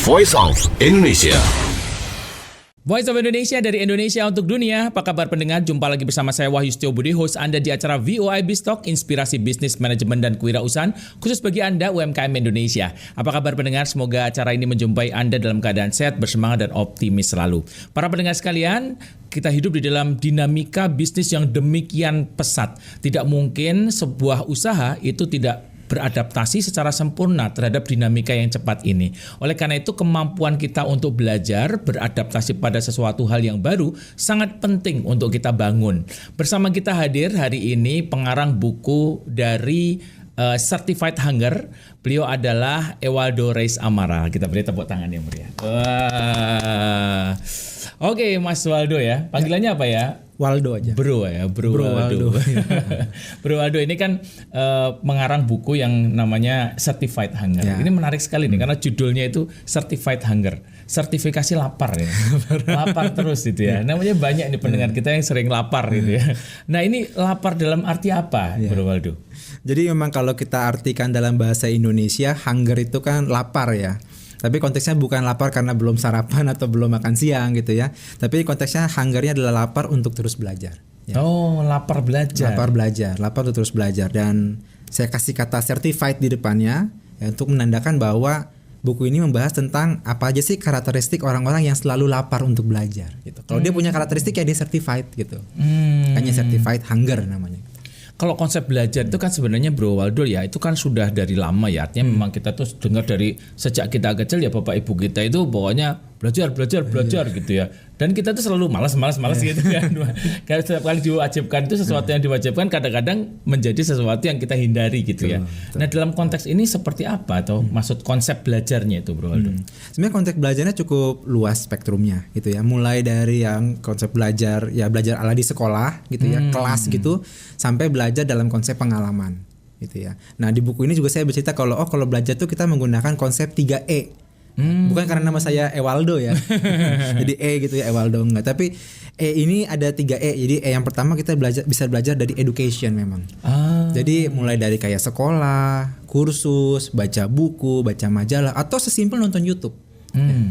Voice of Indonesia. Voice of Indonesia dari Indonesia untuk dunia. Apa kabar pendengar? Jumpa lagi bersama saya Wahyu Setiobudi, host Anda di acara VOA Biztalk, inspirasi bisnis, manajemen, dan kewirausahaan khusus bagi Anda UMKM Indonesia. Apa kabar pendengar? Semoga acara ini menjumpai Anda dalam keadaan sehat, bersemangat, dan optimis selalu. Para pendengar sekalian, kita hidup di dalam dinamika bisnis yang demikian pesat. Tidak mungkin sebuah usaha itu tidak beradaptasi secara sempurna terhadap dinamika yang cepat ini. Oleh karena itu, kemampuan kita untuk belajar, beradaptasi pada sesuatu hal yang baru sangat penting untuk kita bangun. Bersama kita hadir hari ini pengarang buku dari Certified Hunger. Beliau adalah Ewaldo Reis Amara. Kita beri tepuk tangan yang meriah. Oke, Mas Waldo ya. Panggilannya apa ya? Waldo aja. Bro Waldo. Bro Waldo ini kan mengarang buku yang namanya Certified Hunger. Ya. Ini menarik sekali nih karena judulnya itu Certified Hunger. Sertifikasi lapar ya. Lapar terus gitu ya. Namanya banyak nih pendengar kita yang sering lapar gitu ya. Nah, ini lapar dalam arti apa, Bro Waldo? Jadi memang kalau kita artikan dalam bahasa Indonesia, hunger itu kan lapar ya. Tapi konteksnya bukan lapar karena belum sarapan atau belum makan siang gitu ya. Tapi konteksnya hungernya adalah lapar untuk terus belajar. Ya. Oh, lapar belajar. Lapar untuk terus belajar. Dan saya kasih kata certified di depannya ya, untuk menandakan bahwa buku ini membahas tentang apa aja sih karakteristik orang-orang yang selalu lapar untuk belajar. Gitu. Kalau dia punya karakteristik ya dia certified gitu. Makanya certified hunger namanya. Kalau konsep belajar itu kan sebenarnya Bro Waldo ya, itu kan sudah dari lama ya. Artinya memang kita tuh dengar dari sejak kita kecil ya, bapak ibu kita itu pokoknya belajar gitu ya. Dan kita tuh selalu malas gitu kan. Karena setiap kali diwajibkan itu sesuatu yang diwajibkan kadang-kadang menjadi sesuatu yang kita hindari gitu ya. Nah, dalam konteks ini seperti apa atau maksud konsep belajarnya itu Bro Waldo? Sebenarnya konteks belajarnya cukup luas spektrumnya gitu ya. Mulai dari yang konsep belajar ya belajar ala di sekolah gitu ya, kelas gitu, sampai belajar dalam konsep pengalaman gitu ya. Nah, di buku ini juga saya bercerita kalau belajar tuh kita menggunakan konsep 3E. Bukan karena nama saya Ewaldo ya. Jadi E gitu ya, Ewaldo enggak. Tapi E ini ada 3E. Jadi E yang pertama kita bisa belajar dari education memang. Jadi mulai dari kayak sekolah, kursus, baca buku, baca majalah, atau sesimpel nonton YouTube.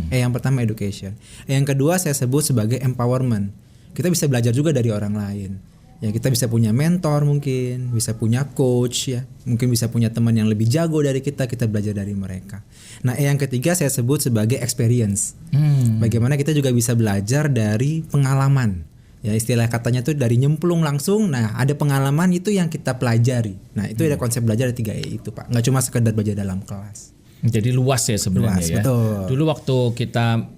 E yang pertama education. E yang kedua saya sebut sebagai empowerment. Kita bisa belajar juga dari orang lain. Ya, kita bisa punya mentor mungkin, bisa punya coach ya, mungkin bisa punya teman yang lebih jago dari kita belajar dari mereka. Nah, yang ketiga saya sebut sebagai experience. Bagaimana kita juga bisa belajar dari pengalaman. Ya, istilah katanya tuh dari nyemplung langsung. Nah, ada pengalaman itu yang kita pelajari. Nah, itu ada konsep belajar 3E itu, Pak. Nggak cuma sekedar belajar dalam kelas. Jadi luas ya sebenarnya ya. Betul. Dulu waktu kita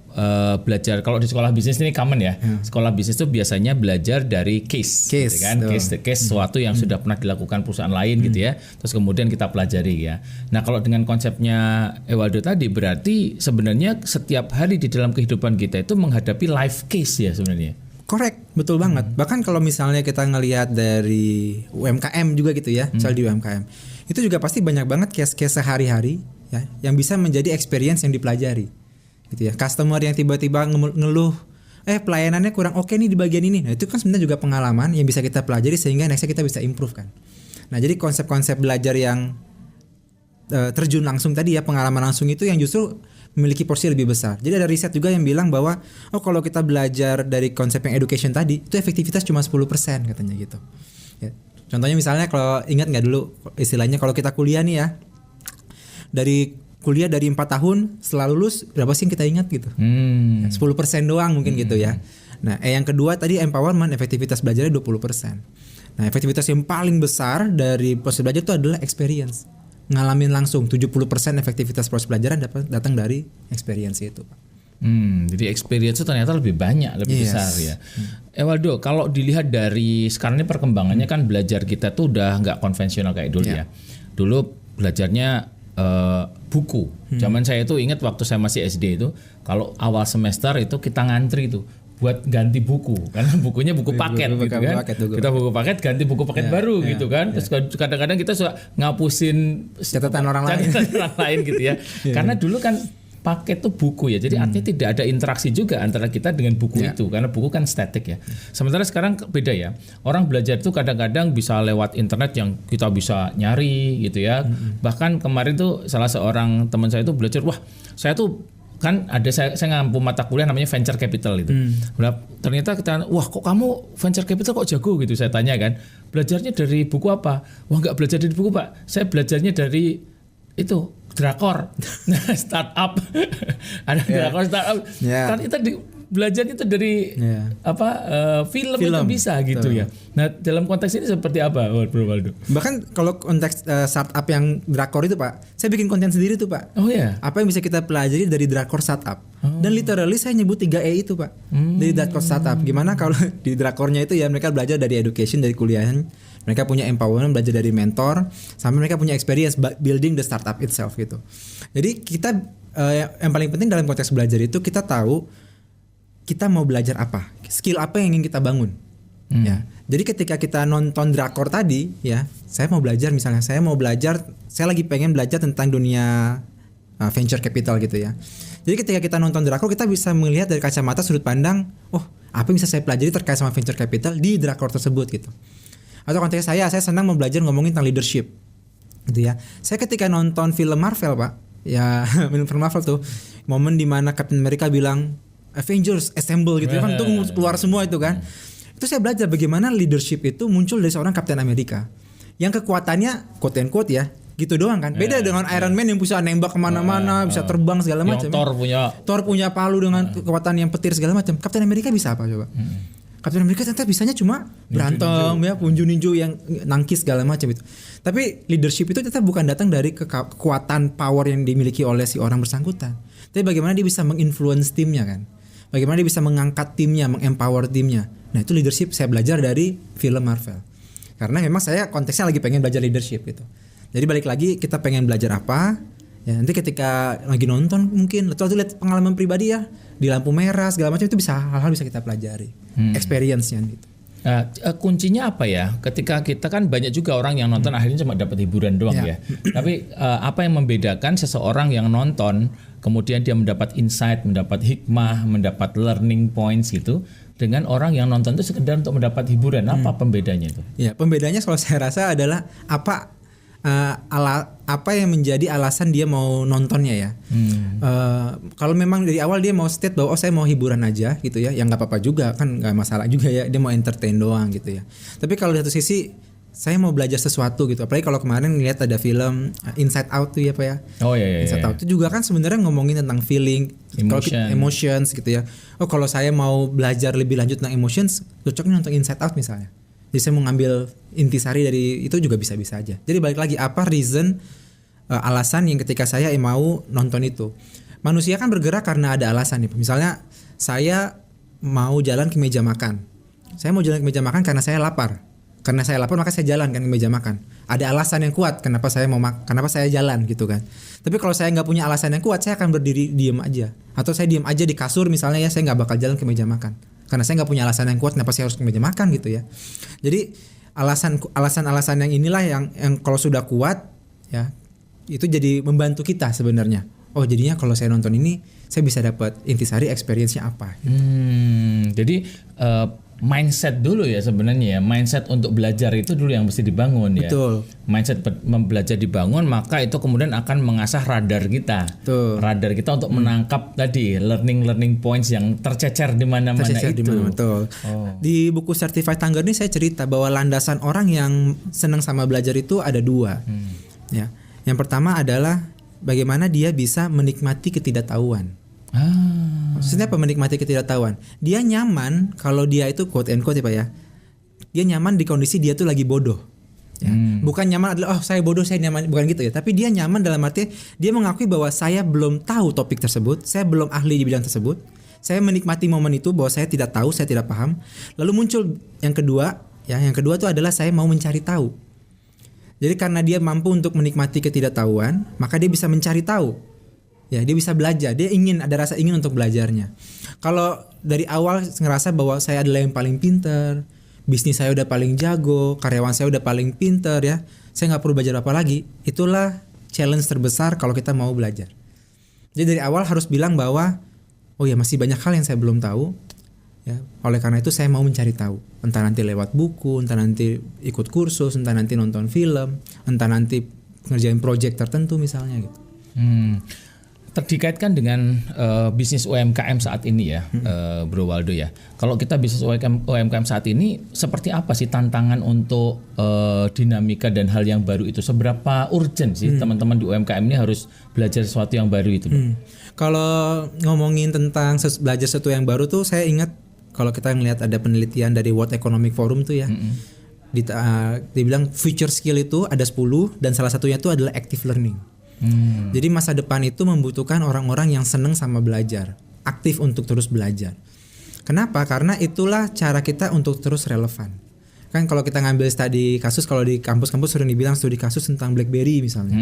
belajar, kalau di sekolah bisnis ini common ya. Sekolah bisnis itu biasanya belajar dari case gitu kan. Case sesuatu yang sudah pernah dilakukan perusahaan lain gitu ya. Terus kemudian kita pelajari ya. Nah, kalau dengan konsepnya Ewaldo tadi berarti sebenarnya setiap hari di dalam kehidupan kita itu menghadapi life case ya sebenarnya. Correct, betul banget. Bahkan kalau misalnya kita ngelihat dari UMKM juga gitu ya, misal di UMKM, itu juga pasti banyak banget case-case sehari-hari ya, yang bisa menjadi experience yang dipelajari. Gitu ya. Customer yang tiba-tiba ngeluh, pelayanannya kurang oke nih di bagian ini. Nah, itu kan sebenarnya juga pengalaman yang bisa kita pelajari sehingga nextnya kita bisa improve kan. Nah, jadi konsep-konsep belajar yang terjun langsung tadi ya, pengalaman langsung itu yang justru memiliki porsi lebih besar. Jadi ada riset juga yang bilang bahwa kalau kita belajar dari konsep yang education tadi, itu efektivitas cuma 10% katanya gitu. Ya. Contohnya misalnya kalau ingat nggak dulu istilahnya kalau kita kuliah nih ya, dari kuliah dari 4 tahun setelah lulus berapa sih yang kita ingat gitu? 10% doang mungkin gitu ya. Nah, yang kedua tadi empowerment, efektivitas belajarnya 20%. Nah, efektivitas yang paling besar dari proses belajar itu adalah experience. Ngalamin langsung 70% efektivitas proses pelajaran datang dari experience itu, Pak. Jadi experience itu ternyata lebih banyak, lebih besar ya. Ewaldo, kalau dilihat dari sekarang ini perkembangannya kan belajar kita tuh udah nggak konvensional kayak dulu ya. Dulu belajarnya buku. Zaman saya itu ingat waktu saya masih SD itu kalau awal semester itu kita ngantri itu buat ganti buku karena bukunya buku paket gitu kan. Kita buku paket ganti buku paket baru gitu kan. Terus kadang-kadang kita suka ngapusin catatan orang lain gitu ya. Karena dulu kan paket tuh buku ya. Jadi artinya tidak ada interaksi juga antara kita dengan buku itu karena buku kan statik ya. Sementara sekarang beda ya. Orang belajar itu kadang-kadang bisa lewat internet yang kita bisa nyari gitu ya. Bahkan kemarin tuh salah seorang teman saya tuh belajar, wah saya tuh kan ada saya ngampu mata kuliah namanya venture capital itu. Nah, ternyata kita, wah kok kamu venture capital kok jago gitu, saya tanya kan. Belajarnya dari buku apa? Wah nggak belajar dari buku Pak, saya belajarnya dari itu drakor, startup. Ada drakor startup. Kan itu belajarnya itu dari film itu bisa gitu ya. Nah dalam konteks ini seperti apa, Bro Waldo? Bahkan kalau konteks startup yang drakor itu Pak, saya bikin konten sendiri tuh Pak. Oh ya. Apa yang bisa kita pelajari dari drakor startup? Dan literally saya nyebut 3E itu Pak. Dari drakor startup. Gimana kalau di drakornya itu ya mereka belajar dari education, dari kuliahan, mereka punya empowerment, belajar dari mentor, sampai mereka punya experience building the startup itself gitu. Jadi kita yang paling penting dalam konteks belajar itu kita tahu kita mau belajar apa, skill apa yang ingin kita bangun. Ya. Jadi ketika kita nonton drakor tadi, ya, saya mau belajar misalnya, saya lagi pengen belajar tentang dunia venture capital gitu ya. Jadi ketika kita nonton drakor, kita bisa melihat dari kacamata sudut pandang, oh, apa yang bisa saya pelajari terkait sama venture capital di drakor tersebut gitu. Atau konteksnya saya senang mau belajar ngomongin tentang leadership, gitu ya. Saya ketika nonton film Marvel Pak, ya film Marvel tuh, momen dimana Captain America bilang Avengers Assemble gitu kan, itu keluar semua itu kan. Itu saya belajar bagaimana leadership itu muncul dari seorang Captain America yang kekuatannya quote and quote ya gitu doang kan. Beda dengan Iron Man yang bisa nembak kemana-mana, bisa terbang segala macam. Thor punya palu dengan kekuatan yang petir segala macam. Captain America bisa apa coba? Captain America ternyata bisanya cuma berantem ya, ninju yang nangkis segala macam itu. Tapi leadership itu ternyata bukan datang dari kekuatan power yang dimiliki oleh si orang bersangkutan. Tapi bagaimana dia bisa menginfluence timnya kan? Bagaimana dia bisa mengangkat timnya, mengempower timnya. Nah itu leadership saya belajar dari film Marvel. Karena memang saya konteksnya lagi pengen belajar leadership gitu. Jadi balik lagi kita pengen belajar apa, ya nanti ketika lagi nonton mungkin atau lihat pengalaman pribadi ya di lampu merah segala macam itu bisa hal-hal bisa kita pelajari, experience-nya gitu. Kuncinya apa ya? Ketika kita kan banyak juga orang yang nonton akhirnya cuma dapat hiburan doang ya. Tapi apa yang membedakan seseorang yang nonton kemudian dia mendapat insight, mendapat hikmah, mendapat learning points gitu, dengan orang yang nonton itu sekedar untuk mendapat hiburan? Apa pembedanya itu? Ya, pembedanya kalau saya rasa adalah apa yang menjadi alasan dia mau nontonnya ya. Kalau memang dari awal dia mau state bahwa saya mau hiburan aja gitu ya, nggak apa-apa juga kan, nggak masalah juga ya, dia mau entertain doang gitu ya. Tapi kalau di satu sisi saya mau belajar sesuatu gitu, apalagi kalau kemarin ngeliat ada film Inside Out tuh ya Pak ya. Oh iya. Inside Out itu juga kan sebenarnya ngomongin tentang feeling, emotions gitu ya. Oh kalau saya mau belajar lebih lanjut tentang emotions, cocoknya nonton Inside Out misalnya. Jadi saya mau ngambil intisari dari itu juga bisa-bisa aja. Jadi balik lagi apa reason, alasan yang ketika saya mau nonton itu. Manusia kan bergerak karena ada alasan nih. Misalnya saya mau jalan ke meja makan. Saya mau jalan ke meja makan karena saya lapar. Karena saya lapar maka saya jalan kan ke meja makan. Ada alasan yang kuat kenapa saya jalan gitu kan. Tapi kalau saya nggak punya alasan yang kuat, saya akan berdiri diem aja. Atau saya diem aja di kasur misalnya ya, saya nggak bakal jalan ke meja makan. Karena saya nggak punya alasan yang kuat kenapa saya harus ke meja makan gitu ya. Jadi alasan-alasan yang inilah yang kalau sudah kuat ya, itu jadi membantu kita sebenarnya. Oh jadinya kalau saya nonton ini saya bisa dapat intisari experience-nya apa. Jadi mindset dulu ya sebenarnya ya. Mindset untuk belajar itu dulu yang mesti dibangun ya. Betul. Mindset belajar dibangun, maka itu kemudian akan mengasah radar kita. Betul. Radar kita untuk menangkap tadi learning points yang tercecer di mana-mana itu. Betul. Di buku Certified Tangger ini saya cerita bahwa landasan orang yang senang sama belajar itu ada dua. Ya. Yang pertama adalah bagaimana dia bisa menikmati ketidaktahuan. Maksudnya apa menikmati ketidaktahuan? Dia nyaman kalau dia itu quote and quote ya Pak ya. Dia nyaman di kondisi dia tuh lagi bodoh. Ya. Bukan nyaman adalah saya bodoh saya nyaman, bukan gitu ya. Tapi dia nyaman dalam arti dia mengakui bahwa saya belum tahu topik tersebut, saya belum ahli di bidang tersebut. Saya menikmati momen itu bahwa saya tidak tahu, saya tidak paham. Lalu muncul yang kedua, ya yang kedua itu adalah saya mau mencari tahu. Jadi karena dia mampu untuk menikmati ketidaktahuan, maka dia bisa mencari tahu. Ya, dia bisa belajar, dia ada rasa ingin untuk belajarnya. Kalau dari awal ngerasa bahwa saya adalah yang paling pinter, bisnis saya udah paling jago, karyawan saya udah paling pinter ya, saya nggak perlu belajar apa lagi. Itulah challenge terbesar kalau kita mau belajar. Jadi dari awal harus bilang bahwa oh ya masih banyak hal yang saya belum tahu. Ya, oleh karena itu saya mau mencari tahu. Entah nanti lewat buku, entah nanti ikut kursus, entah nanti nonton film, entah nanti ngerjain project tertentu misalnya gitu. Dikaitkan dengan bisnis UMKM saat ini ya, Bro Waldo ya. Kalau kita bisnis UMKM saat ini, seperti apa sih tantangan untuk dinamika dan hal yang baru itu? Seberapa urgent sih teman-teman di UMKM ini harus belajar sesuatu yang baru itu? Kalau ngomongin tentang belajar sesuatu yang baru tuh, saya ingat kalau kita ngelihat ada penelitian dari World Economic Forum tuh ya, dibilang future skill itu ada 10 dan salah satunya itu adalah active learning. Jadi masa depan itu membutuhkan orang-orang yang seneng sama belajar, aktif untuk terus belajar. Kenapa? Karena itulah cara kita untuk terus relevan. Kan kalau kita ngambil studi kasus, kalau di kampus-kampus sering dibilang studi kasus tentang BlackBerry misalnya.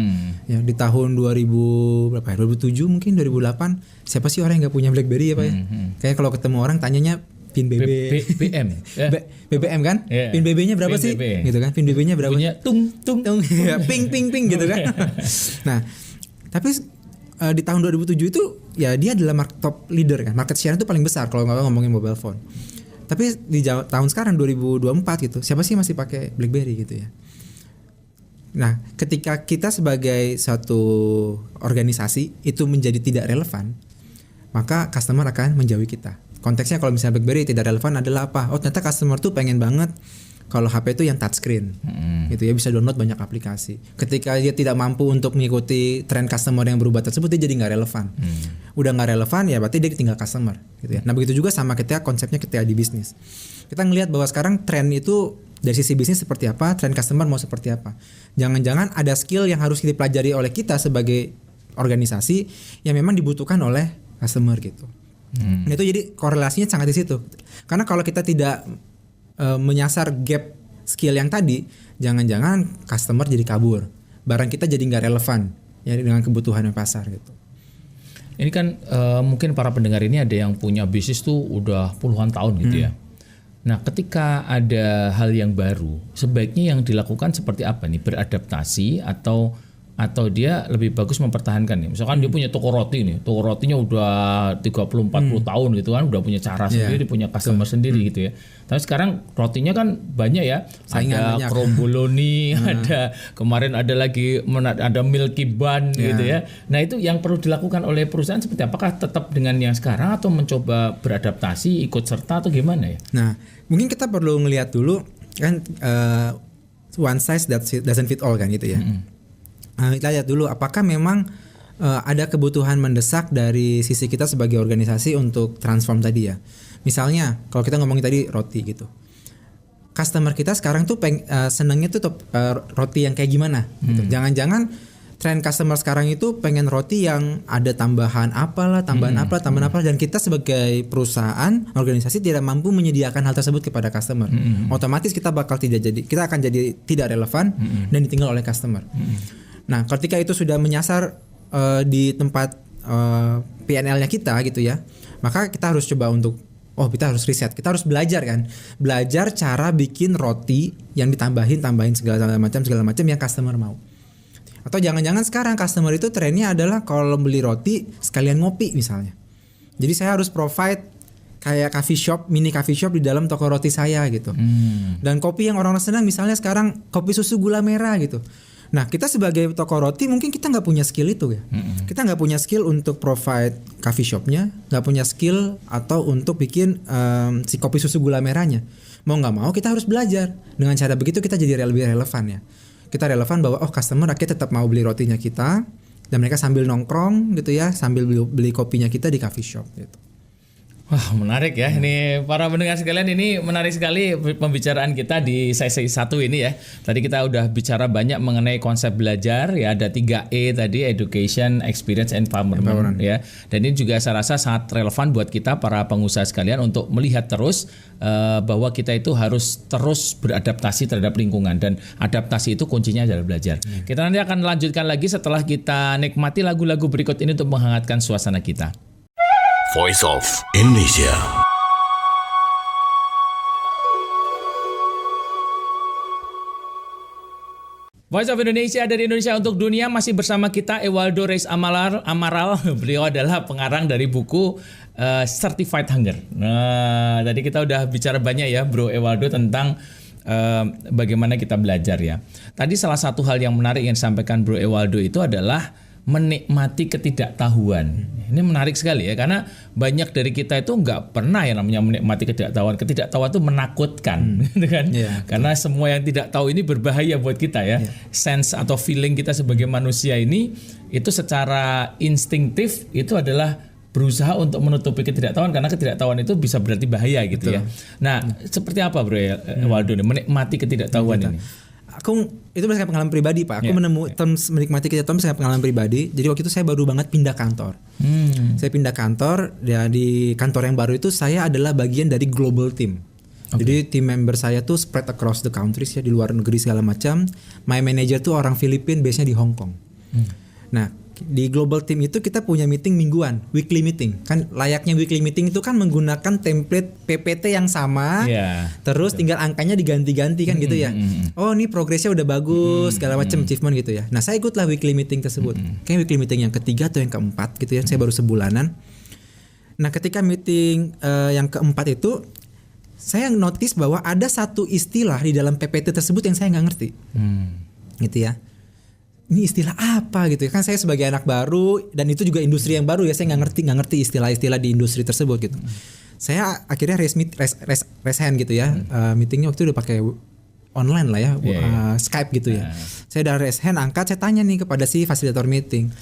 Ya, di tahun 2007 mungkin 2008, siapa sih orang yang nggak punya BlackBerry ya Pak ya? Kayak kalau ketemu orang tanyanya pin BBM. BBM kan? Yeah. Pin BB-nya berapa pin sih? BB. Gitu kan? Pin BB-nya berapa? Punya tung Ya, ping gitu kan. Nah, tapi di tahun 2007 itu ya dia adalah top leader kan. Market share itu paling besar kalau ngomongin mobile phone. Tapi di tahun sekarang 2024 gitu, siapa sih masih pakai BlackBerry gitu ya? Nah, ketika kita sebagai satu organisasi itu menjadi tidak relevan, maka customer akan menjauhi kita. Konteksnya kalau misalnya BlackBerry tidak relevan adalah apa? Oh, ternyata customer tuh pengen banget kalau HP itu yang touchscreen, gitu ya, bisa download banyak aplikasi. Ketika dia tidak mampu untuk mengikuti tren customer yang berubah tersebut, dia jadi nggak relevan. Udah nggak relevan ya berarti dia tinggal customer, gitu ya. Nah begitu juga sama konsepnya ketika di bisnis. Kita ngelihat bahwa sekarang tren itu dari sisi bisnis seperti apa, tren customer mau seperti apa. Jangan-jangan ada skill yang harus dipelajari oleh kita sebagai organisasi yang memang dibutuhkan oleh customer gitu. Nah, itu jadi korelasinya sangat di situ. Karena kalau kita tidak menyasar gap skill yang tadi, jangan-jangan customer jadi kabur, barang kita jadi nggak relevan ya dengan kebutuhan pasar gitu. Ini kan mungkin para pendengar ini ada yang punya bisnis tuh udah puluhan tahun gitu ya. Nah, ketika ada hal yang baru, sebaiknya yang dilakukan seperti apa nih? Beradaptasi atau dia lebih bagus mempertahankan nih. Misalkan dia punya toko roti nih. Toko rotinya udah 30-40 tahun gitu kan, udah punya cara sendiri, punya customer sendiri gitu ya. Tapi sekarang rotinya kan banyak ya. Ada kromboloni, ada kemarin ada lagi ada Milky Bun gitu ya. Nah, itu yang perlu dilakukan oleh perusahaan seperti apakah tetap dengan yang sekarang atau mencoba beradaptasi, ikut serta atau gimana ya? Nah, mungkin kita perlu ngelihat dulu kan one size doesn't fit all kan gitu ya. Kita lihat dulu apakah memang ada kebutuhan mendesak dari sisi kita sebagai organisasi untuk transform tadi ya. Misalnya kalau kita ngomongin tadi roti gitu, customer kita sekarang tuh senangnya tuh roti yang kayak gimana gitu. Jangan-jangan tren customer sekarang itu pengen roti yang ada tambahan apalah, tambahan apa, dan kita sebagai perusahaan organisasi tidak mampu menyediakan hal tersebut kepada customer. Otomatis kita akan jadi tidak relevan dan ditinggal oleh customer. Nah, ketika itu sudah menyasar di tempat PNL-nya kita gitu ya, maka kita harus coba untuk kita harus riset, kita harus belajar cara bikin roti yang tambahin segala macam yang customer mau. Atau jangan-jangan sekarang customer itu trennya adalah kalau beli roti sekalian ngopi misalnya. Jadi saya harus provide kayak mini coffee shop di dalam toko roti saya gitu. Dan kopi yang orang-orang senang misalnya sekarang kopi susu gula merah gitu. Nah, kita sebagai toko roti mungkin kita nggak punya skill itu ya. Kita nggak punya skill untuk provide coffee shopnya, nggak punya skill atau untuk bikin si kopi susu gula merahnya. Mau nggak mau kita harus belajar. Dengan cara begitu kita jadi lebih relevan ya. Kita relevan bahwa customer akhirnya tetap mau beli rotinya kita dan mereka sambil nongkrong gitu ya, sambil beli kopinya kita di coffee shop gitu. Wah, menarik ya. Ini para pendengar sekalian, ini menarik sekali pembicaraan kita di sesi 1 ini ya. Tadi kita udah bicara banyak mengenai konsep belajar ya, ada 3E tadi, education, experience, empowerment ya. Dan ini juga saya rasa sangat relevan buat kita para pengusaha sekalian untuk melihat terus bahwa kita itu harus terus beradaptasi terhadap lingkungan, dan adaptasi itu kuncinya adalah belajar. Kita nanti akan lanjutkan lagi setelah kita nikmati lagu-lagu berikut ini untuk menghangatkan suasana kita. Voice of Indonesia. Voice of Indonesia dari Indonesia untuk dunia, masih bersama kita Ewaldo Reis Amaral. Beliau adalah pengarang dari buku Certified Hunger. Nah, tadi kita udah bicara banyak ya Bro Ewaldo tentang bagaimana kita belajar ya. Tadi salah satu hal yang menarik yang disampaikan Bro Ewaldo itu adalah menikmati ketidaktahuan. Ini menarik sekali ya, karena banyak dari kita itu nggak pernah yang namanya menikmati ketidaktahuan. Ketidaktahuan itu menakutkan, gitu kan? Karena semua yang tidak tahu ini berbahaya buat kita ya. Sense atau feeling kita sebagai manusia ini itu secara instinktif itu adalah berusaha untuk menutupi ketidaktahuan, karena ketidaktahuan itu bisa berarti bahaya gitu. Betul. Ya. Nah, seperti apa Bro Waldo menikmati ketidaktahuan ini? Aku itu berdasarkan pengalaman pribadi Pak. Aku menemukan terms menikmati ketidaktahuan berdasarkan pengalaman pribadi. Jadi waktu itu saya baru banget pindah kantor. Saya pindah kantor, ya di kantor yang baru itu saya adalah bagian dari global team. Jadi tim member saya tuh spread across the countries ya, di luar negeri segala macam. My manager tuh orang Filipina, biasanya di Hong Kong. Nah, di global team itu kita punya meeting mingguan, weekly meeting. Kan layaknya weekly meeting itu kan menggunakan template PPT yang sama, terus tinggal angkanya diganti-ganti kan gitu ya. Oh, ini progresnya udah bagus, segala macam achievement gitu ya. Nah, saya ikutlah weekly meeting tersebut. Kayak weekly meeting yang ketiga atau yang keempat gitu ya. Saya baru sebulanan. Nah, ketika meeting yang keempat itu, saya notice bahwa ada satu istilah di dalam PPT tersebut yang saya nggak ngerti, gitu ya. Ini istilah apa gitu ya, kan saya sebagai anak baru dan itu juga industri yang baru ya, saya nggak ngerti istilah-istilah di industri tersebut gitu. Saya akhirnya raise hand gitu ya. Meetingnya waktu itu udah pakai online lah ya, Skype gitu ya. Saya udah raise hand, angkat, saya tanya nih kepada si fasilitator meeting,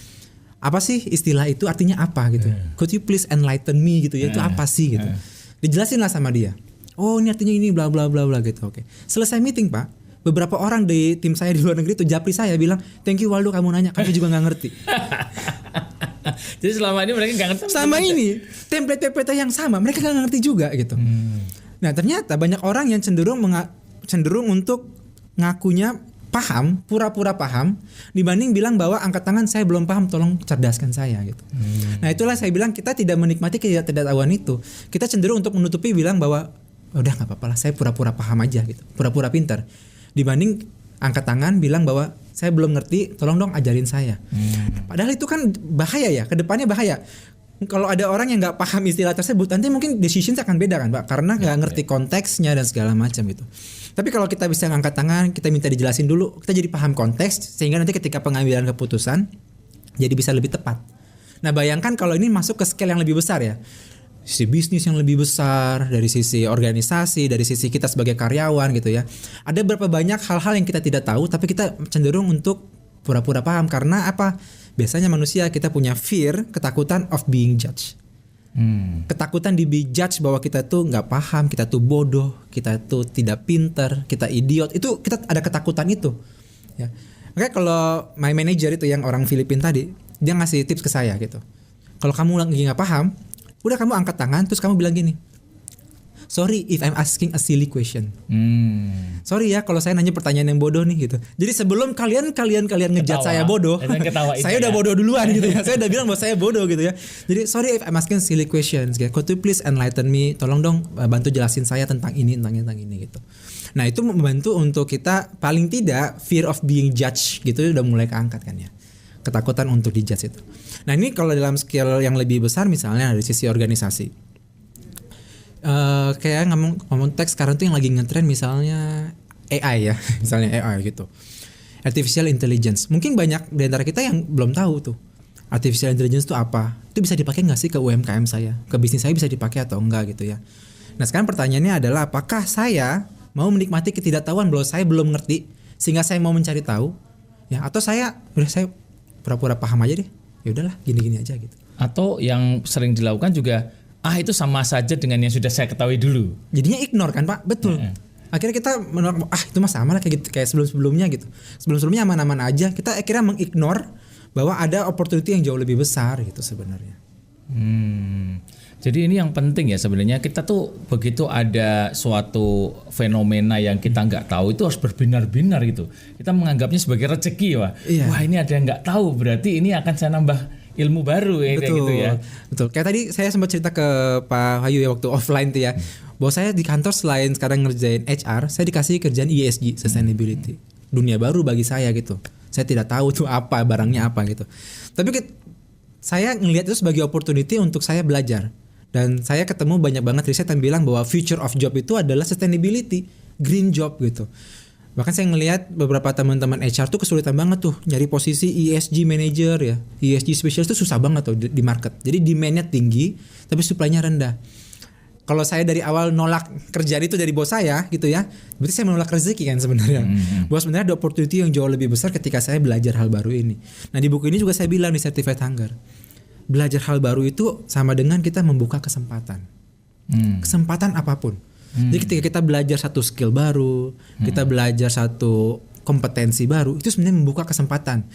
apa sih istilah itu, artinya apa gitu. Could you please enlighten me gitu ya, itu apa sih gitu. Dijelasin lah sama dia. Oh, ini artinya ini bla bla bla bla gitu. Oke. Selesai meeting Pak, beberapa orang di tim saya di luar negeri tuh japri saya bilang, thank you Waldo, kamu nanya, kami juga nggak ngerti. Jadi selama ini mereka nggak ngerti. Sama ini template PPT yang sama, mereka nggak ngerti juga gitu. Nah ternyata banyak orang yang cenderung untuk ngakunya paham, pura-pura paham, dibanding bilang bahwa angkat tangan, saya belum paham, tolong cerdaskan saya gitu. Nah itulah saya bilang kita tidak menikmati ketidaktahuan itu. Kita cenderung untuk menutupi, bilang bahwa udah nggak apa-apa lah, saya pura-pura paham aja gitu, pura-pura pintar. Dibanding angkat tangan bilang bahwa saya belum ngerti, tolong dong ajarin saya. Padahal itu kan bahaya ya, kedepannya bahaya. Kalau ada orang yang nggak paham istilah tersebut, nanti mungkin decisions akan beda kan Pak, karena nggak ngerti konteksnya dan segala macam itu. Tapi kalau kita bisa angkat tangan, kita minta dijelasin dulu, kita jadi paham konteks, sehingga nanti ketika pengambilan keputusan jadi bisa lebih tepat. Nah bayangkan kalau ini masuk ke scale yang lebih besar ya, sisi bisnis yang lebih besar, dari sisi organisasi, dari sisi kita sebagai karyawan gitu ya. Ada berapa banyak hal-hal yang kita tidak tahu, tapi kita cenderung untuk pura-pura paham. Karena apa? Biasanya manusia kita punya fear, ketakutan of being judged. Ketakutan di be judged, bahwa kita tuh nggak paham, kita tuh bodoh, kita tuh tidak pintar, kita idiot. Itu kita ada ketakutan itu. Ya. Makanya kalau my manager itu yang orang Filipina tadi, dia ngasih tips ke saya gitu. Kalau kamu lagi nggak paham, udah kamu angkat tangan, terus kamu bilang gini, sorry if I'm asking a silly question. Sorry ya kalau saya nanya pertanyaan yang bodoh nih gitu. Jadi sebelum kalian ngejat saya bodoh, saya udah bodoh duluan gitu ya. Saya udah bilang bahwa saya bodoh gitu ya. Jadi sorry if I'm asking silly questions. Could you please enlighten me? Tolong dong bantu jelasin saya tentang ini gitu. Nah itu membantu untuk kita paling tidak fear of being judged gitu udah mulai keangkat kan ya. Ketakutan untuk dijudge itu. Nah ini kalau dalam skill yang lebih besar, misalnya dari sisi organisasi, kayak ngomong teks sekarang tuh yang lagi ngetren misalnya AI ya, misalnya AI gitu, artificial intelligence. Mungkin banyak di antara kita yang belum tahu tuh artificial intelligence itu apa. Itu bisa dipakai nggak sih ke UMKM saya, ke bisnis saya bisa dipakai atau enggak gitu ya. Nah sekarang pertanyaannya adalah, apakah saya mau menikmati ketidaktahuan bahwa saya belum ngerti sehingga saya mau mencari tahu, ya, atau saya pura-pura paham aja deh, ya udahlah gini-gini aja gitu. Atau yang sering dilakukan juga, itu sama saja dengan yang sudah saya ketahui dulu. Jadinya ignore kan Pak, betul. Akhirnya kita menolak, itu mah sama lah kayak sebelum-sebelumnya gitu. Sebelum-sebelumnya aman-aman aja, kita akhirnya mengignore bahwa ada opportunity yang jauh lebih besar gitu sebenarnya. Jadi ini yang penting ya sebenarnya, kita tuh begitu ada suatu fenomena yang kita nggak tahu itu harus berbinar-binar gitu. Kita menganggapnya sebagai rezeki, wah ini ada yang nggak tahu, berarti ini akan saya nambah ilmu baru ya. Betul, kayak gitu ya. Betul. Kayak tadi saya sempat cerita ke Pak Hayu ya waktu offline tuh ya, bahwa saya di kantor selain sekarang ngerjain HR, saya dikasih kerjaan ESG, sustainability. Dunia baru bagi saya gitu. Saya tidak tahu tuh apa barangnya apa gitu. Tapi saya ngelihat itu sebagai opportunity untuk saya belajar. Dan saya ketemu banyak banget riset yang bilang bahwa future of job itu adalah sustainability, green job gitu. Bahkan saya ngelihat beberapa teman-teman HR tuh kesulitan banget tuh nyari posisi ESG manager ya, ESG specialist tuh susah banget tuh di market. Jadi demand-nya tinggi tapi supply-nya rendah. Kalau saya dari awal nolak kerjaan itu dari bos saya gitu ya, berarti saya menolak rezeki kan sebenarnya. Bahwa sebenarnya ada opportunity yang jauh lebih besar ketika saya belajar hal baru ini. Nah di buku ini juga saya bilang di Certified Hunger, belajar hal baru itu sama dengan kita membuka kesempatan. Kesempatan apapun. Jadi ketika kita belajar satu skill baru, kita belajar satu kompetensi baru, itu sebenarnya membuka kesempatan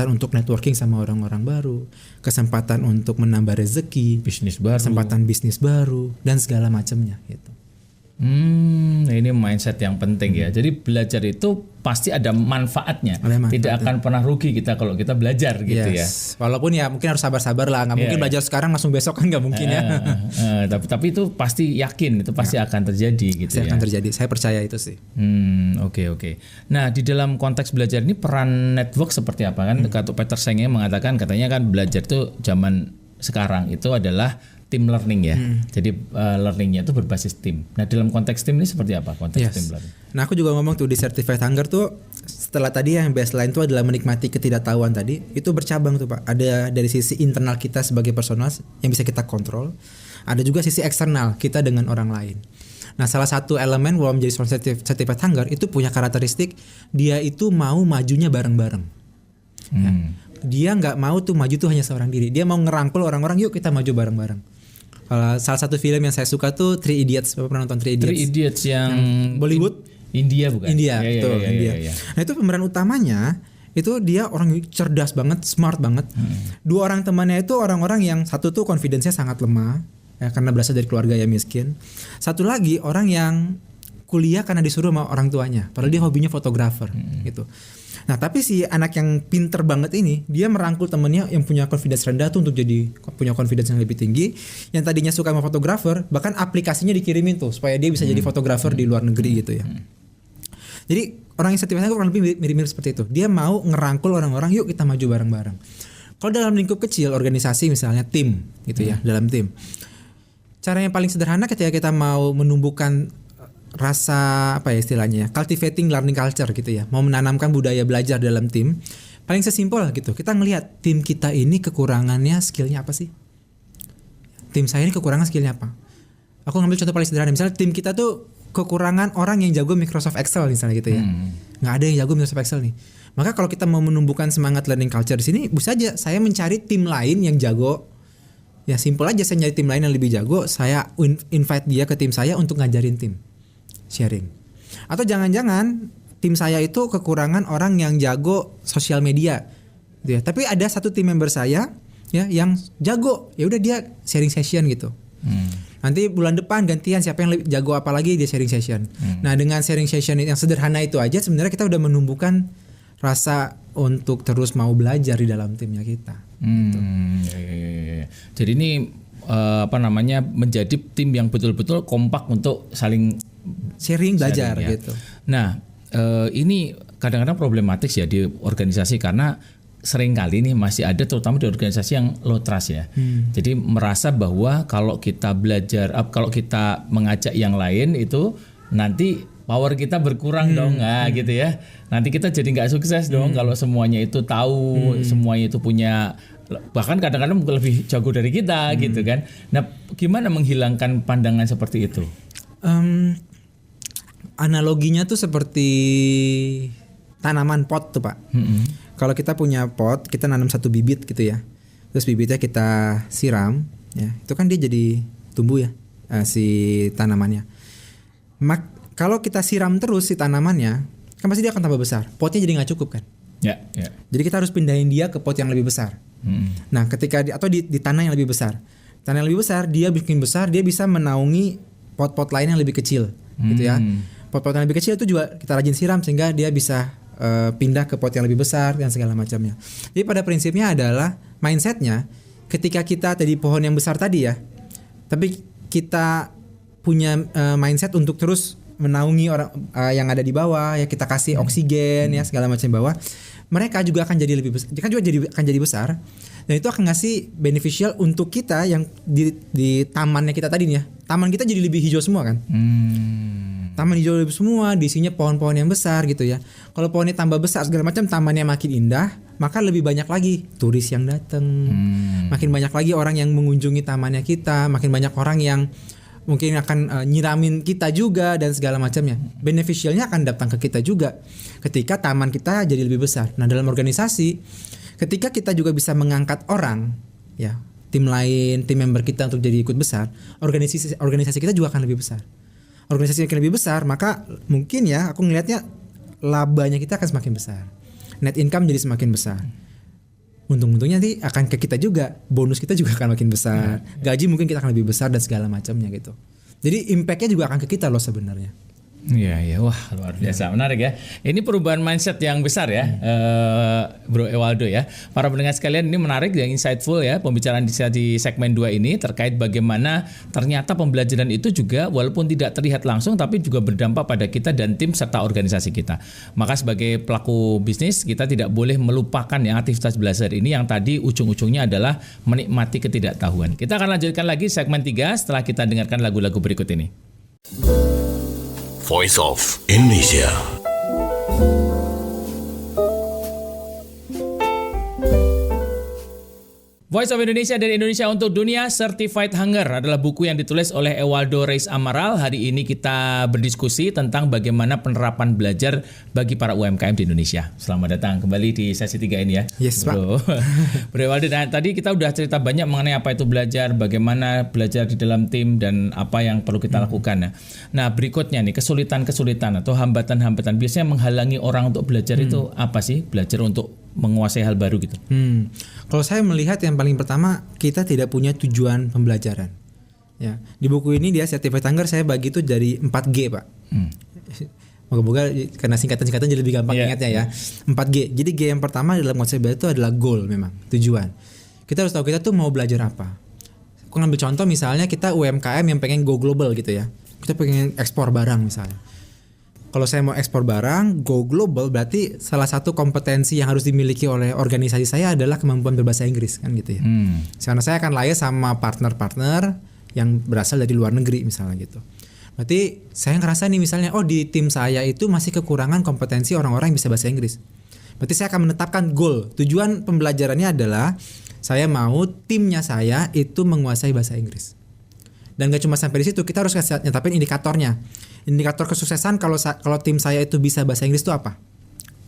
untuk networking sama orang-orang baru, kesempatan untuk menambah rezeki, Bisnis baru. kesempatan bisnis baru dan segala macamnya gitu. Ini mindset yang penting ya. Jadi belajar itu pasti ada manfaatnya. Tidak akan pernah rugi kita kalau kita belajar gitu ya. Walaupun ya mungkin harus sabar-sabar lah. Nggak mungkin belajar sekarang langsung besok kan nggak mungkin ya. Tapi itu pasti yakin itu pasti akan terjadi gitu Pasti ya. akan terjadi. Saya percaya itu sih. Oke. Nah di dalam konteks belajar ini peran network seperti apa kan? Kata Peter Senge mengatakan katanya kan belajar itu zaman sekarang itu adalah team learning ya. Jadi learningnya itu berbasis tim. Nah dalam konteks tim ini seperti apa konteks tim learning? Nah aku juga ngomong tuh di Certified Hunger tuh setelah tadi yang baseline itu adalah menikmati ketidaktahuan tadi, itu bercabang tuh Pak. Ada dari sisi internal kita sebagai personal yang bisa kita kontrol. Ada juga sisi eksternal kita dengan orang lain. Nah salah satu elemen bahwa menjadi seorang Certified Hunger itu punya karakteristik dia itu mau majunya bareng-bareng. Ya. Dia nggak mau tuh maju tuh hanya seorang diri. Dia mau ngerangkul orang-orang, yuk kita maju bareng-bareng. Salah satu film yang saya suka tuh Three Idiots. Bapak pernah nonton Three Idiots? Three Idiots yang Bollywood? India bukan? India, betul. India. Nah itu pemeran utamanya itu dia orang cerdas banget, smart banget. Dua orang temannya itu orang-orang yang satu tuh confidence-nya sangat lemah ya, karena berasal dari keluarga yang miskin. Satu lagi orang yang kuliah karena disuruh sama orang tuanya, padahal dia hobinya fotografer gitu. Nah tapi si anak yang pinter banget ini dia merangkul temennya yang punya confidence rendah tuh untuk jadi punya confidence yang lebih tinggi. Yang tadinya suka sama fotografer, bahkan aplikasinya dikirimin tuh supaya dia bisa jadi fotografer di luar negeri gitu ya. Jadi orang yang sertifikatnya kurang lebih mirip-mirip seperti itu. Dia mau ngerangkul orang-orang, yuk kita maju bareng-bareng. Kalau dalam lingkup kecil organisasi misalnya tim gitu ya, dalam tim. Cara yang paling sederhana ketika kita mau menumbuhkan rasa apa ya istilahnya, cultivating learning culture gitu ya, mau menanamkan budaya belajar dalam tim, paling sesimpel gitu, kita ngelihat tim kita ini kekurangannya skillnya apa sih, tim saya ini kekurangan skillnya apa. Aku ngambil contoh paling sederhana, misalnya tim kita tuh kekurangan orang yang jago Microsoft Excel misalnya gitu ya, nggak ada yang jago Microsoft Excel nih. Maka kalau kita mau menumbuhkan semangat learning culture di sini, bisa aja saya mencari tim lain yang jago. Ya simple aja, saya nyari tim lain yang lebih jago, saya invite dia ke tim saya untuk ngajarin tim. Sharing. Atau jangan-jangan tim saya itu kekurangan orang yang jago sosial media gitu ya. Tapi ada satu tim member saya ya yang jago, ya udah dia sharing session gitu. Nanti bulan depan gantian siapa yang jago apa lagi dia sharing session. Nah dengan sharing session yang sederhana itu aja sebenarnya kita udah menumbuhkan rasa untuk terus mau belajar di dalam timnya kita. Gitu. Jadi ini menjadi tim yang betul-betul kompak untuk saling sharing belajar ya. gitu. Nah ini kadang-kadang problematis ya di organisasi karena seringkali nih masih ada terutama di organisasi yang low trust ya. Jadi merasa bahwa kalau kita belajar, kalau kita mengajak yang lain itu nanti power kita berkurang dong, gitu ya. Nanti kita jadi nggak sukses dong kalau semuanya itu tahu, semuanya itu punya, bahkan kadang-kadang lebih jago dari kita gitu kan. Nah, gimana menghilangkan pandangan seperti itu? Analoginya tuh seperti tanaman pot tuh Pak. Kalau kita punya pot, kita nanam satu bibit gitu ya. Terus bibitnya kita siram, ya. Itu kan dia jadi tumbuh ya si tanamannya. Kalau kita siram terus si tanamannya, kan pasti dia akan tambah besar. Potnya jadi nggak cukup kan? Ya. Jadi kita harus pindahin dia ke pot yang lebih besar. Nah, ketika atau di tanah yang lebih besar. Tanah yang lebih besar, dia bikin besar, dia bisa menaungi pot-pot lain yang lebih kecil, gitu ya. Pot-pot yang lebih kecil itu juga kita rajin siram sehingga dia bisa pindah ke pot yang lebih besar dan segala macamnya. Jadi pada prinsipnya adalah mindsetnya ketika kita tadi pohon yang besar tadi ya, tapi kita punya mindset untuk terus menaungi orang yang ada di bawah ya, kita kasih oksigen ya segala macam bawah, mereka juga akan jadi lebih besar, akan jadi besar, dan itu akan ngasih beneficial untuk kita yang di tamannya kita tadi nih ya, taman kita jadi lebih hijau semua kan. Taman hijau semua, diisinya pohon-pohon yang besar gitu ya. Kalau pohonnya tambah besar segala macam, tamannya makin indah, maka lebih banyak lagi turis yang datang. Makin banyak lagi orang yang mengunjungi tamannya kita, makin banyak orang yang mungkin akan nyiramin kita juga dan segala macamnya. Beneficialnya akan datang ke kita juga ketika taman kita jadi lebih besar. Nah, dalam organisasi ketika kita juga bisa mengangkat orang ya, tim lain, tim member kita untuk jadi ikut besar, organisasi kita juga akan lebih besar. Organisasi yang akan lebih besar, maka mungkin ya aku ngelihatnya labanya kita akan semakin besar. Net income jadi semakin besar. Untung-untungnya nanti akan ke kita juga, bonus kita juga akan makin besar, gaji mungkin kita akan lebih besar dan segala macamnya gitu. Jadi impactnya juga akan ke kita loh sebenarnya. Iya, wah luar biasa, menarik ya. Ini perubahan mindset yang besar ya, Bro Ewaldo ya. Para pendengar sekalian, ini menarik yang insightful ya pembicaraan di segmen 2 ini terkait bagaimana ternyata pembelajaran itu juga walaupun tidak terlihat langsung tapi juga berdampak pada kita dan tim serta organisasi kita. Maka sebagai pelaku bisnis kita tidak boleh melupakan yang aktivitas belajar ini yang tadi ujung-ujungnya adalah menikmati ketidaktahuan. Kita akan lanjutkan lagi segmen 3 setelah kita dengarkan lagu-lagu berikut ini. Voice of Indonesia. Voice of Indonesia dari Indonesia untuk Dunia, Certified Hunger adalah buku yang ditulis oleh Ewaldo Reis Amaral. Hari ini kita berdiskusi tentang bagaimana penerapan belajar bagi para UMKM di Indonesia. Selamat datang kembali di sesi 3 ini ya. Yes, Bro. Bro Ewaldo, nah, tadi kita udah cerita banyak mengenai apa itu belajar, bagaimana belajar di dalam tim dan apa yang perlu kita lakukan. Nah, berikutnya nih kesulitan-kesulitan atau hambatan-hambatan biasanya menghalangi orang untuk belajar itu apa sih? Belajar untuk menguasai hal baru gitu. Kalau saya melihat yang paling pertama kita tidak punya tujuan pembelajaran. Ya, di buku ini dia Certified Hunger saya bagi itu dari 4G, Pak. Moga-moga karena singkatan-singkatan jadi lebih gampang ingatnya ya. 4G. Jadi G yang pertama dalam konsep belajar itu adalah goal memang, tujuan. Kita harus tahu kita tuh mau belajar apa. Aku ngambil contoh misalnya kita UMKM yang pengen go global gitu ya. Kita pengen ekspor barang misalnya. Kalau saya mau ekspor barang, go global berarti salah satu kompetensi yang harus dimiliki oleh organisasi saya adalah kemampuan berbahasa Inggris kan gitu ya. Karena saya akan liaise sama partner-partner yang berasal dari luar negeri misalnya gitu. Berarti saya ngerasa nih misalnya, oh di tim saya itu masih kekurangan kompetensi orang-orang yang bisa bahasa Inggris. Berarti saya akan menetapkan goal. Tujuan pembelajarannya adalah saya mau timnya saya itu menguasai bahasa Inggris. Dan gak cuma sampai di situ, kita harus nyetapin indikatornya. Indikator kesuksesan kalau tim saya itu bisa bahasa Inggris itu apa?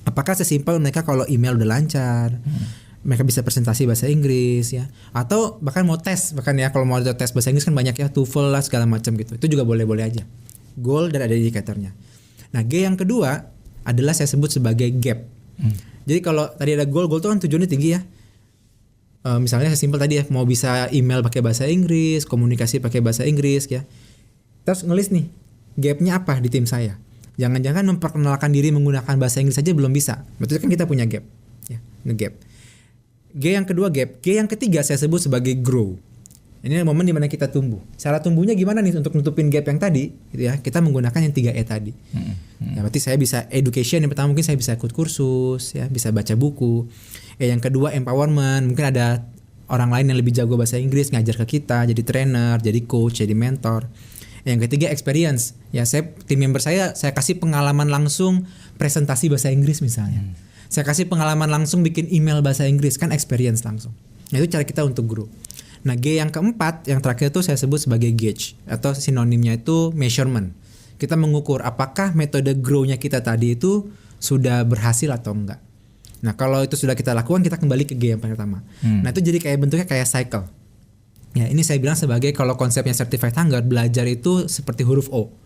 Apakah sesimpel mereka kalau email udah lancar, mereka bisa presentasi bahasa Inggris ya, atau bahkan mau tes, bahkan ya kalau mau tes bahasa Inggris kan banyak ya, TOEFL lah segala macam gitu. Itu juga boleh-boleh aja. Goal dan ada indikatornya. Nah, G yang kedua adalah saya sebut sebagai gap. Jadi kalau tadi ada goal itu kan tujuannya tinggi ya. Misalnya sesimpel tadi ya, mau bisa email pakai bahasa Inggris, komunikasi pakai bahasa Inggris ya. Terus ngelis nih, gapnya apa di tim saya? Jangan-jangan memperkenalkan diri menggunakan bahasa Inggris saja belum bisa. Berarti kan kita punya gap, ya, nge-gap. G yang kedua gap. G yang ketiga saya sebut sebagai grow. Ini momen dimana kita tumbuh. Cara tumbuhnya gimana nih untuk nutupin gap yang tadi? Gitu ya. Kita menggunakan yang 3E tadi. Ya, berarti saya bisa education. Yang pertama mungkin saya bisa ikut kursus, ya, bisa baca buku. Yang kedua empowerment. Mungkin ada orang lain yang lebih jago bahasa Inggris ngajar ke kita, jadi trainer, jadi coach, jadi mentor. Yang ketiga experience. Ya, tim member saya kasih pengalaman langsung presentasi bahasa Inggris misalnya. Saya kasih pengalaman langsung bikin email bahasa Inggris, kan experience langsung. Nah, itu cara kita untuk grow. Nah, G yang keempat, yang terakhir itu saya sebut sebagai gauge atau sinonimnya itu measurement. Kita mengukur apakah metode grow-nya kita tadi itu sudah berhasil atau enggak. Nah, kalau itu sudah kita lakukan, kita kembali ke G yang pertama. Nah, itu jadi kayak bentuknya kayak cycle. Ya, ini saya bilang sebagai kalau konsepnya Certified Hunger, belajar itu seperti huruf O.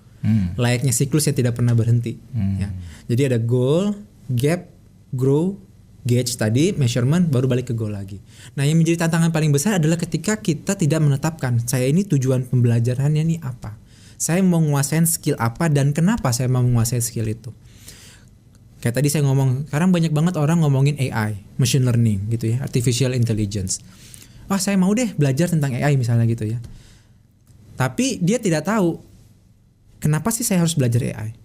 Layaknya siklus yang tidak pernah berhenti. Ya. Jadi ada goal, gap, grow, gauge tadi, measurement, baru balik ke goal lagi. Nah, yang menjadi tantangan paling besar adalah ketika kita tidak menetapkan, saya ini tujuan pembelajarannya ini apa? Saya mau menguasai skill apa dan kenapa saya mau menguasai skill itu? Kayak tadi saya ngomong, sekarang banyak banget orang ngomongin AI, machine learning gitu ya, artificial intelligence. Wah, saya mau deh belajar tentang AI misalnya gitu ya. Tapi dia tidak tahu kenapa sih saya harus belajar AI.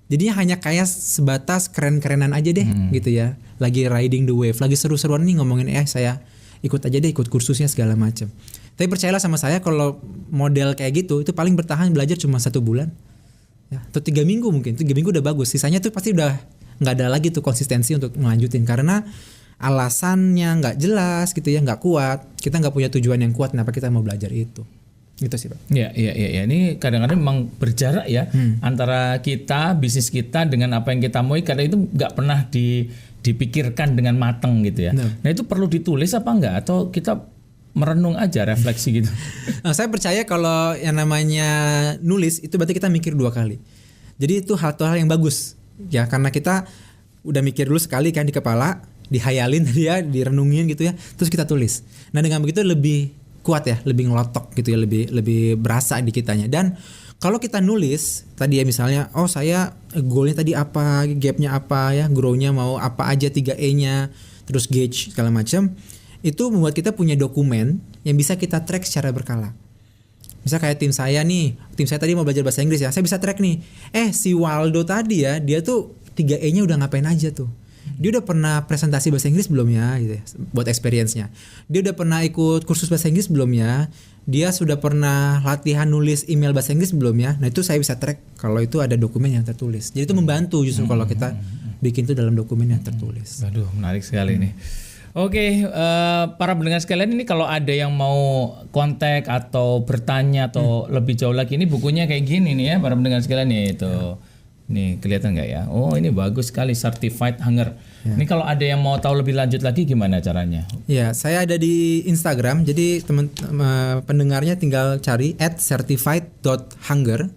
Jadinya hanya kayak sebatas keren-kerenan aja deh gitu ya. Lagi riding the wave, lagi seru-seruan nih ngomongin AI, saya ikut aja deh, ikut kursusnya segala macam. Tapi percayalah sama saya, kalau model kayak gitu itu paling bertahan belajar cuma 1 bulan. ya, atau 3 minggu mungkin 3 minggu udah bagus, sisanya tuh pasti udah nggak ada lagi tuh konsistensi untuk melanjutin karena alasannya nggak jelas gitu ya, nggak kuat, kita nggak punya tujuan yang kuat kenapa kita mau belajar itu gitu sih Pak. Ya. Ini kadang-kadang memang berjarak ya antara kita, bisnis kita dengan apa yang kita mau. Karena itu nggak pernah dipikirkan dengan matang gitu ya. Nah itu perlu ditulis apa enggak? Atau kita merenung aja, refleksi gitu? Nah, saya percaya kalau yang namanya nulis itu berarti kita mikir 2 kali. Jadi itu hal yang bagus ya, karena kita udah mikir dulu sekali kan di kepala, dihayalin dia, direnungin gitu ya, terus kita tulis. Nah dengan begitu lebih kuat ya, lebih ngelotok gitu ya, lebih berasa di kitanya. Dan kalau kita nulis tadi ya misalnya, oh saya goalnya tadi apa, gapnya apa ya, grownya mau apa aja 3E-nya, terus gauge segala macam, itu membuat kita punya dokumen yang bisa kita track secara berkala. Misal kayak tim saya tadi mau belajar bahasa Inggris ya, saya bisa track nih. Si Waldo tadi ya, dia tuh 3E-nya udah ngapain aja tuh. Dia udah pernah presentasi bahasa Inggris belum ya gitu ya, buat experience-nya. Dia udah pernah ikut kursus bahasa Inggris belum ya? Dia sudah pernah latihan nulis email bahasa Inggris belum ya? Nah itu saya bisa track kalau itu ada dokumen yang tertulis. Jadi itu membantu justru kalau kita bikin itu dalam dokumen yang tertulis. Aduh, menarik sekali nih. Oke, para pendengar sekalian, ini kalau ada yang mau kontak atau bertanya atau lebih jauh lagi, ini bukunya kayak gini nih ya para pendengar sekalian nih itu. Nih kelihatan nggak ya? Oh ini bagus sekali, Certified Hunger. Ini kalau ada yang mau tahu lebih lanjut lagi gimana caranya? Ya, saya ada di Instagram. Jadi teman pendengarnya tinggal cari @certified.hunger.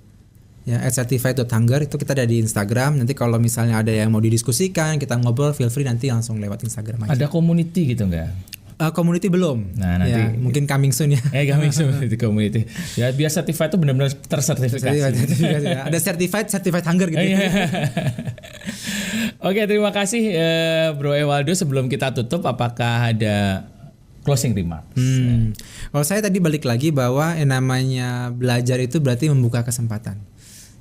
Ya, @certified.hunger itu kita ada di Instagram. Nanti kalau misalnya ada yang mau didiskusikan, kita ngobrol, feel free nanti langsung lewat Instagram aja. Ada community gitu nggak? Community belum. Nah, nanti ya, mungkin coming soon ya. Coming soon di community. Ya biar certified itu benar-benar tersertifikasi. Ya. Ada certified hunger gitu. Oke, terima kasih Bro Ewaldo. Sebelum kita tutup, apakah ada closing remarks? Kalau saya tadi balik lagi bahwa yang namanya belajar itu berarti membuka kesempatan.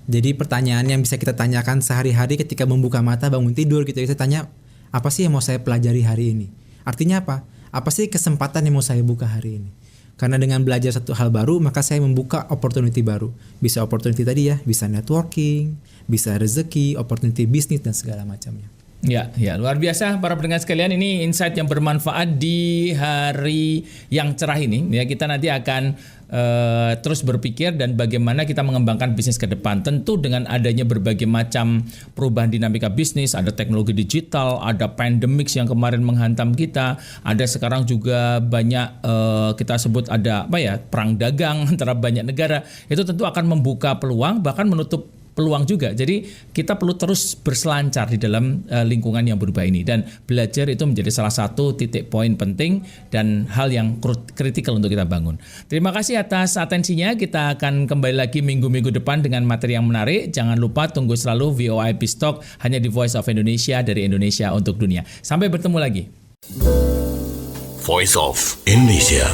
Jadi pertanyaan yang bisa kita tanyakan sehari-hari ketika membuka mata bangun tidur gitu, kita tanya apa sih yang mau saya pelajari hari ini? Artinya apa? Apa sih kesempatan yang mau saya buka hari ini? Karena dengan belajar satu hal baru, maka saya membuka opportunity baru. Bisa opportunity tadi ya, bisa networking, bisa rezeki, opportunity bisnis dan segala macamnya. Ya, luar biasa para pendengar sekalian, ini insight yang bermanfaat di hari yang cerah ini. Ya, kita nanti akan terus berpikir dan bagaimana kita mengembangkan bisnis ke depan. Tentu dengan adanya berbagai macam perubahan dinamika bisnis, ada teknologi digital, ada pandemic yang kemarin menghantam kita, ada sekarang juga banyak kita sebut ada perang dagang antara banyak negara. Itu tentu akan membuka peluang bahkan menutup peluang juga. Jadi kita perlu terus berselancar di dalam lingkungan yang berubah ini, dan belajar itu menjadi salah satu titik poin penting dan hal yang kritikal untuk kita bangun. Terima kasih atas atensinya. Kita akan kembali lagi minggu-minggu depan dengan materi yang menarik. Jangan lupa tunggu selalu VOA Biztalk hanya di Voice of Indonesia, dari Indonesia untuk dunia. Sampai bertemu lagi. Voice of Indonesia.